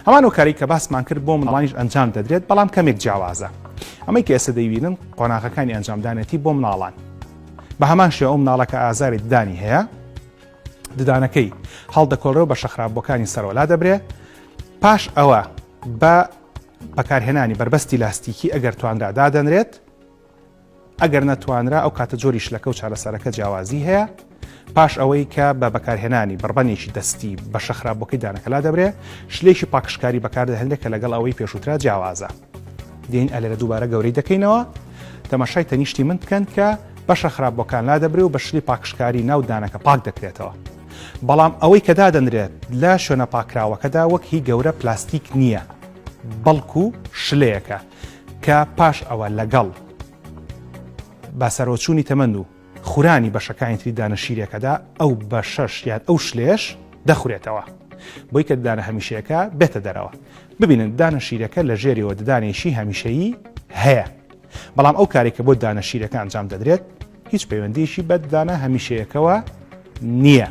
هەمان ئەو کاری کە باسمان کرد بۆ منداڵانیش ئەنجام دەدرێت بەڵام کەمێک جیاوازە. ئەمەی کە ئێستا دەیبینن قۆناغەکانی ئەنجامدانێتی بۆ مناڵان. بە هەمان شێوە ئەو مناڵەکە ئازاری ددانی هەیە، ددانەکەی هەڵدەکۆڵرەوە بە شەخراببووەکانی سەرۆلا دەبرێت. پاش ئەوە بە بەکارهێنانی بربەستی لاستیکی ئەگەر توانرا دادەنرێت، ئەگەر نەتوانرا ئەو کاتە جۆری شلەکە و چارەسەرەکە جیاوازی هەیە. پاش ئەوەی کە بە بەکارهێنانی بڕبەنێکی دەستی بە شەخراببووەکەی دانەکەلا دەبرێت، شلێکی پاکشکاری بەکاردەهێنرێت کە لەگەڵ ئەوەی پێشووترا جیاوازە. دێن ئەلێرە دووبارە گەورەی دەکەینەوە، تەماشای تەنیشتی من بکەن کە بە شەخراببووەکان لا دەبرێت و بە شلی پاکشکاری ناو دانەکە پاک دەکرێتەوە. بەڵام ئەوەی کە دادەنرێت لە شوێنە پاکراوەکەدا وەک هی گەورە پلاستیک نییە، بەڵکو شلەیەکە کە پاش ئەوە لەگەڵ باسەرۆچوونی تەمەند و خورانی بەشەکانی تری دانەشیرەکەدا ئەو بەشەش یان ئەو شلێش دەخورێتەوە، بۆی کە ددانە هەمیشەیەەکە بێتە دەرەوە. ببینن دانەشیرەکە لە ژێریەوە ددانێکی هەمیشەیی هەیە، بەڵام ئەو کارێکە بۆ دانەشیرەکە ئەنجام دەدرێت هیچ پەیوەندیشی بە ددانە هەمیشەیەکەوە نییە.